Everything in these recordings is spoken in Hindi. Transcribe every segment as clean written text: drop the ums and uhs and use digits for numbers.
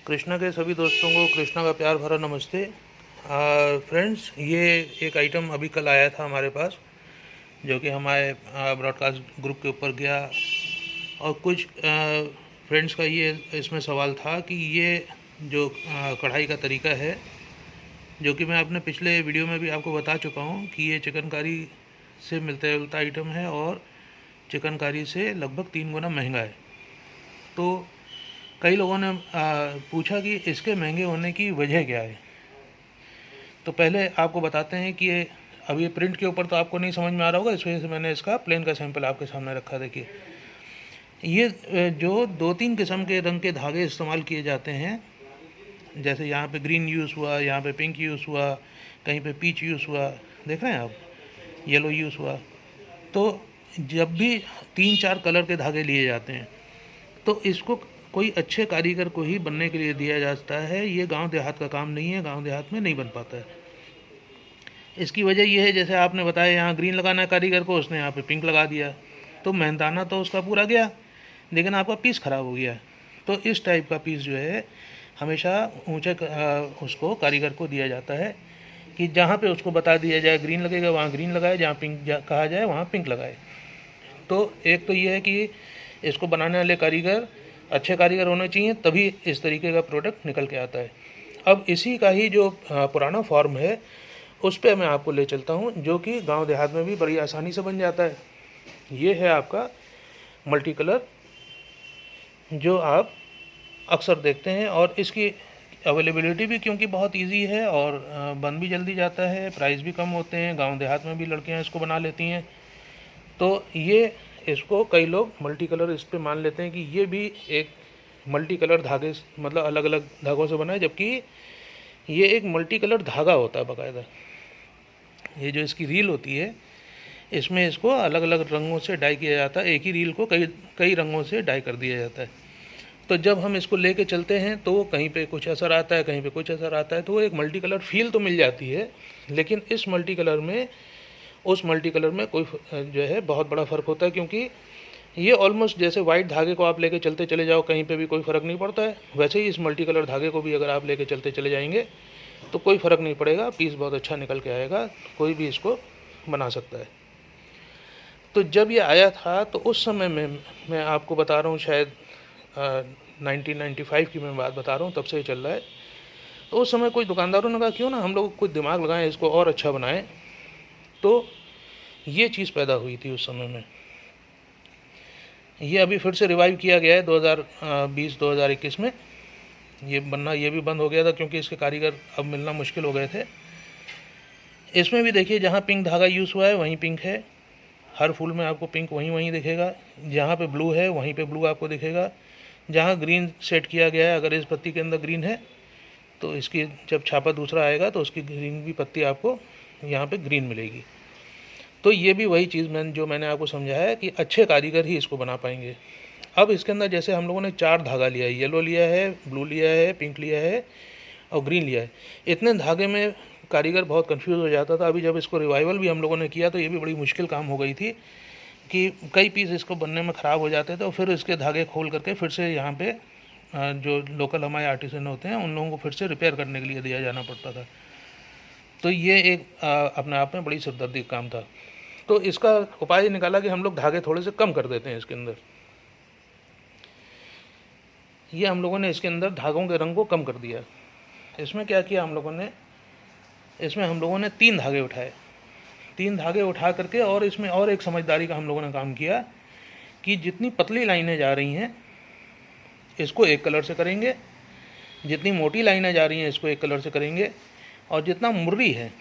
कृष्णा के सभी दोस्तों को कृष्णा का प्यार भरा नमस्ते। फ्रेंड्स, ये एक आइटम अभी कल आया था हमारे पास, जो कि हमारे ब्रॉडकास्ट ग्रुप के ऊपर गया। और कुछ फ्रेंड्स का ये इसमें सवाल था कि ये जो कढ़ाई का तरीका है, जो कि मैं अपने पिछले वीडियो में भी आपको बता चुका हूँ कि ये चिकनकारी से मिलता जुलता आइटम है और चिकनकारी से लगभग 3 गुना महंगा है। तो कई लोगों ने पूछा कि इसके महंगे होने की वजह क्या है। तो पहले आपको बताते हैं कि ये अब ये प्रिंट के ऊपर तो आपको नहीं समझ में आ रहा होगा, इस वजह से मैंने इसका प्लेन का सैंपल आपके सामने रखा। देखिए, ये जो 2-3 किस्म के रंग के धागे इस्तेमाल किए जाते हैं, जैसे यहाँ पे ग्रीन यूज़ हुआ, यहाँ पे पिंक यूज़ हुआ, कहीं पे पीच यूज़ हुआ, देख रहे हैं आप, येलो यूज़ हुआ। तो जब भी 3-4 कलर के धागे लिए जाते हैं तो इसको कोई अच्छे कारीगर को ही बनने के लिए दिया जाता है। ये गांव देहात का काम नहीं है, गांव देहात में नहीं बन पाता है। इसकी वजह यह है, जैसे आपने बताया यहाँ ग्रीन लगाना है कारीगर को, उसने यहाँ पे पिंक लगा दिया, तो मेहनताना तो उसका पूरा गया, लेकिन आपका पीस ख़राब हो गया। तो इस टाइप का पीस जो है हमेशा ऊँचे उसको कारीगर को दिया जाता है कि जहाँ पे उसको बता दिया जाए ग्रीन लगेगा वहाँ ग्रीन लगाए, जहाँ पिंक कहा जाए वहाँ पिंक लगाए। तो एक तो ये है कि इसको बनाने वाले कारीगर अच्छे कारीगर होने चाहिए, तभी इस तरीके का प्रोडक्ट निकल के आता है। अब इसी का ही जो पुराना फॉर्म है, उस पर मैं आपको ले चलता हूँ, जो कि गांव देहात में भी बड़ी आसानी से बन जाता है। ये है आपका मल्टी कलर, जो आप अक्सर देखते हैं, और इसकी अवेलेबिलिटी भी क्योंकि बहुत इजी है और बन भी जल्दी जाता है, प्राइस भी कम होते हैं, गांव देहात में भी लड़कियां इसको बना लेती हैं। तो ये इसको कई लोग मल्टी कलर इस पे मान लेते हैं कि ये भी एक मल्टी कलर धागे, मतलब अलग अलग धागों से बना है, जबकि ये एक मल्टी कलर धागा होता है बाकायदा। ये जो इसकी रील होती है, इसमें इसको अलग अलग रंगों से डाई किया जाता है, एक ही रील को कई कई रंगों से डाई कर दिया जाता है। तो जब हम इसको लेके चलते हैं तो कहीं पे कुछ असर आता है, कहीं पे कुछ असर आता है, तो एक मल्टी कलर फील तो मिल जाती है। लेकिन इस मल्टी कलर में उस मल्टी कलर में कोई जो है बहुत बड़ा फ़र्क होता है, क्योंकि ये ऑलमोस्ट जैसे वाइट धागे को आप लेके चलते चले जाओ, कहीं पे भी कोई फ़र्क नहीं पड़ता है, वैसे ही इस मल्टी कलर धागे को भी अगर आप लेके चलते चले जाएंगे तो कोई फ़र्क नहीं पड़ेगा, पीस बहुत अच्छा निकल के आएगा, कोई भी इसको बना सकता है। तो जब ये आया था तो उस समय में मैं आपको बता रहा हूँ, शायद 1995 की मैं बात बता रहा हूँ, तब से ये चल रहा है। तो उस समय कोई दुकानदारों ने कहा क्यों ना हम लोग कुछ दिमाग लगाएं, इसको और अच्छा बनाएं। तो ये चीज़ पैदा हुई थी उस समय में। ये अभी फिर से रिवाइव किया गया है 2020-2021 में। ये बनना ये भी बंद हो गया था क्योंकि इसके कारीगर अब मिलना मुश्किल हो गए थे। इसमें भी देखिए, जहाँ पिंक धागा यूज़ हुआ है वहीं पिंक है, हर फूल में आपको पिंक वहीं वहीं दिखेगा। जहाँ पे ब्लू है वहीं पे ब्लू आपको दिखेगा। जहाँ ग्रीन सेट किया गया है, अगर इस पत्ती के अंदर ग्रीन है तो इसकी जब छापा दूसरा आएगा तो उसकी ग्रीन भी पत्ती आपको यहाँ पे ग्रीन मिलेगी। तो ये भी वही चीज़ जो मैंने आपको समझाया है कि अच्छे कारीगर ही इसको बना पाएंगे। अब इसके अंदर जैसे हम लोगों ने 4 धागा लिया है, येलो लिया है, ब्लू लिया है, पिंक लिया है और ग्रीन लिया है। इतने धागे में कारीगर बहुत कंफ्यूज हो जाता था। अभी जब इसको रिवाइवल भी हम लोगों ने किया तो ये भी बड़ी मुश्किल काम हो गई थी कि कई पीस इसको बनने में ख़राब हो जाते थे, और फिर इसके धागे खोल करके फिर से यहाँ पे जो लोकल हमारे आर्टिसन होते हैं उन लोगों को फिर से रिपेयर करने के लिए दिया जाना पड़ता था। तो ये एक अपने आप में बड़ी सिरदर्दी का काम था। तो इसका उपाय निकाला कि हम लोग धागे थोड़े से कम कर देते हैं इसके अंदर। ये हम लोगों ने इसके अंदर धागों के रंग को कम कर दिया। इसमें क्या किया हम लोगों ने, इसमें हम लोगों ने 3 धागे उठाए। 3 धागे उठा करके, और इसमें और एक समझदारी का हम लोगों ने काम किया कि जितनी पतली लाइनें जा रही हैं इसको एक कलर से करेंगे, जितनी मोटी लाइनें जा रही हैं इसको एक कलर से करेंगे, और जितना मुर्री है,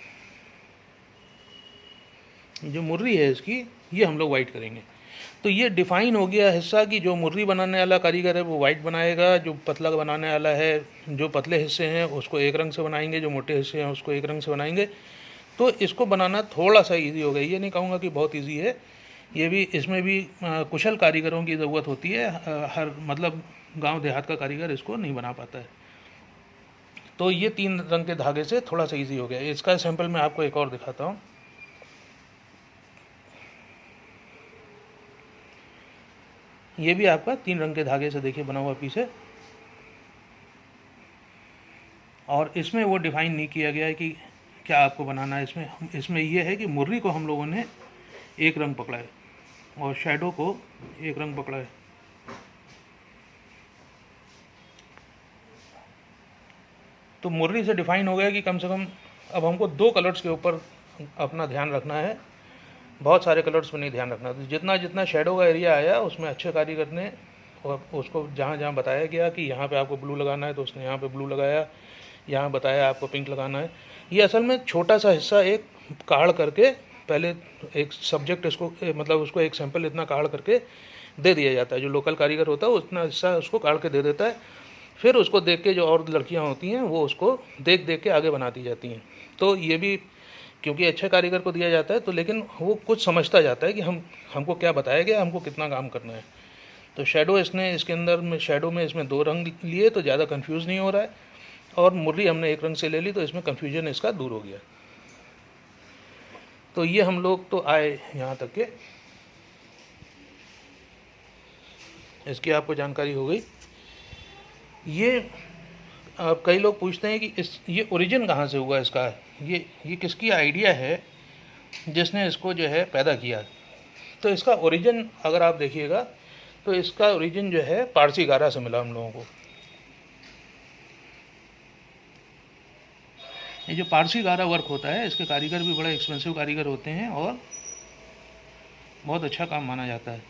जो मुर्री है इसकी, ये हम लोग वाइट करेंगे। तो ये डिफ़ाइन हो गया हिस्सा कि जो मुर्री बनाने वाला कारीगर है वो वाइट बनाएगा, जो पतला बनाने वाला है, जो पतले हिस्से हैं उसको एक रंग से बनाएंगे, जो मोटे हिस्से हैं उसको एक रंग से बनाएंगे। तो इसको बनाना थोड़ा सा इजी हो गया, ये नहीं कहूँगा कि बहुत इजी है। ये भी, इसमें भी कुशल कारीगरों की ज़रूरत होती है, हर मतलब गांव देहात का कारीगर इसको नहीं बना पाता है। तो ये 3 रंग के धागे से थोड़ा सा इजी हो गया। इसका सैंपल मैं आपको एक और दिखाता हूँ। ये भी आपका 3 रंग के धागे से देखिए बना हुआ पीस है। और इसमें वो डिफ़ाइन नहीं किया गया है कि क्या आपको बनाना है। इसमें ये है कि मुर्री को हम लोगों ने एक रंग पकड़ा है और शैडो को एक रंग पकड़ा है। तो मुरली से डिफ़ाइन हो गया कि कम से कम अब हमको 2 कलर्स के ऊपर अपना ध्यान रखना है, बहुत सारे कलर्स पर नहीं ध्यान रखना। तो जितना जितना शेडो का एरिया आया उसमें अच्छे कारीगर ने और उसको जहाँ जहाँ बताया गया कि यहाँ पे आपको ब्लू लगाना है तो उसने यहाँ पे ब्लू लगाया, यहाँ बताया आपको पिंक लगाना है। ये असल में छोटा सा हिस्सा एक काढ़ करके पहले एक सब्जेक्ट इसको मतलब उसको एक सैंपल इतना काढ़ करके दे दिया जाता है। जो लोकल कारीगर होता है उतना हिस्सा उसको काढ़ के दे देता है, फिर उसको देख के जो और लड़कियां होती हैं वो उसको देख देख के आगे बनाती जाती हैं। तो ये भी क्योंकि अच्छे कारीगर को दिया जाता है तो लेकिन वो कुछ समझता जाता है कि हमको क्या बताया गया, हमको कितना काम करना है। तो शेडो इसने इसके अंदर में शेडो में इसमें 2 रंग लिए तो ज़्यादा कंफ्यूज नहीं हो रहा है, और मुरली हमने एक रंग से ले ली तो इसमें कन्फ्यूजन इसका दूर हो गया। तो ये हम लोग तो आए यहाँ तक के, इसकी आपको जानकारी हो गई। ये कई लोग पूछते हैं कि ये ओरिजिन कहाँ से हुआ इसका, ये किसकी आइडिया है जिसने इसको जो है पैदा किया। तो इसका ओरिजिन अगर आप देखिएगा तो इसका ओरिजिन जो है पारसी गारा से मिला हम लोगों को। ये जो पारसी गारा वर्क होता है इसके कारीगर भी बड़े एक्सपेंसिव कारीगर होते हैं और बहुत अच्छा काम माना जाता है।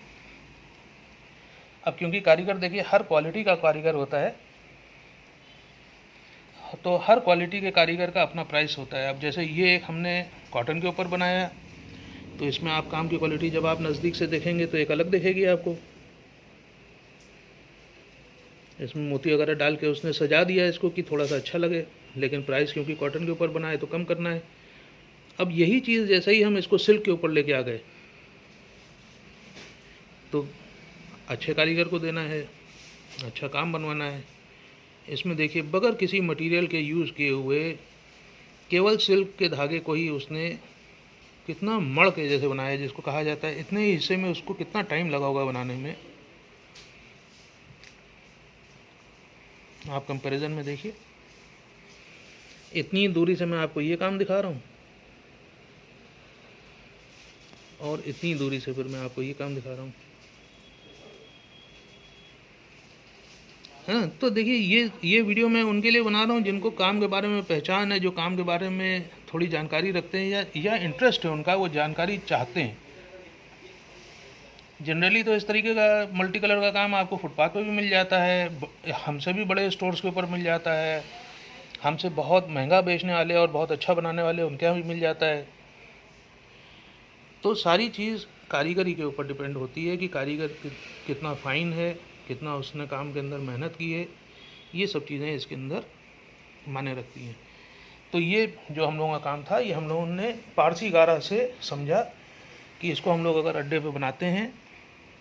अब क्योंकि कारीगर देखिए हर क्वालिटी का कारीगर होता है, तो हर क्वालिटी के कारीगर का अपना प्राइस होता है। अब जैसे ये एक हमने कॉटन के ऊपर बनाया तो इसमें आप काम की क्वालिटी जब आप नज़दीक से देखेंगे तो एक अलग दिखेगी आपको। इसमें मोती वगैरह डाल के उसने सजा दिया इसको कि थोड़ा सा अच्छा लगे, लेकिन प्राइस क्योंकि कॉटन के ऊपर बना है तो कम करना है। अब यही चीज़ जैसे ही हम इसको सिल्क के ऊपर लेके आ गए तो अच्छे कारीगर को देना है, अच्छा काम बनवाना है। इसमें देखिए बगैर किसी मटेरियल के यूज़ किए हुए केवल सिल्क के धागे को ही उसने कितना मड़ के जैसे बनाया, जिसको कहा जाता है। इतने ही हिस्से में उसको कितना टाइम लगा होगा बनाने में, आप कंपैरिजन में देखिए। इतनी दूरी से मैं आपको ये काम दिखा रहा हूँ और इतनी दूरी से फिर मैं आपको ये काम दिखा रहा हूँ, हाँ। तो देखिए ये वीडियो मैं उनके लिए बना रहा हूँ जिनको काम के बारे में पहचान है, जो काम के बारे में थोड़ी जानकारी रखते हैं या इंटरेस्ट है उनका, वो जानकारी चाहते हैं। जनरली तो इस तरीके का मल्टी कलर का काम आपको फुटपाथ पर भी मिल जाता है, हमसे भी बड़े स्टोर्स के ऊपर मिल जाता है, हमसे बहुत महंगा बेचने वाले और बहुत अच्छा बनाने वाले उनके यहाँ भी मिल जाता है। तो सारी चीज़ कारीगरी के ऊपर डिपेंड होती है कि कारीगर कितना फ़ाइन है, कितना उसने काम के अंदर मेहनत की है, ये सब चीज़ें इसके अंदर माने रखती हैं। तो ये जो हम लोगों का काम था ये हम लोगों ने पारसी गारा से समझा कि इसको हम लोग अगर अड्डे पे बनाते हैं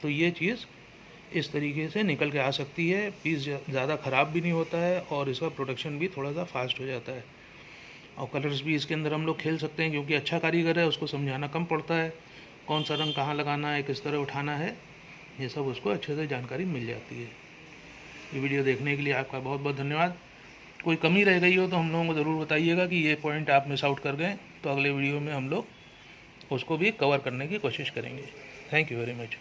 तो ये चीज़ इस तरीके से निकल के आ सकती है, पीस ज़्यादा ख़राब भी नहीं होता है और इसका प्रोडक्शन भी थोड़ा सा फास्ट हो जाता है। और कलर्स भी इसके अंदर हम लोग खेल सकते हैं क्योंकि अच्छा कारीगर है, उसको समझाना कम पड़ता है, कौन सा रंग कहाँ लगाना है, किस तरह उठाना है, ये सब उसको अच्छे से जानकारी मिल जाती है। ये वीडियो देखने के लिए आपका बहुत बहुत धन्यवाद। कोई कमी रह गई हो तो हम लोगों को ज़रूर बताइएगा कि ये पॉइंट आप मिस आउट कर गए, तो अगले वीडियो में हम लोग उसको भी कवर करने की कोशिश करेंगे। Thank you very much.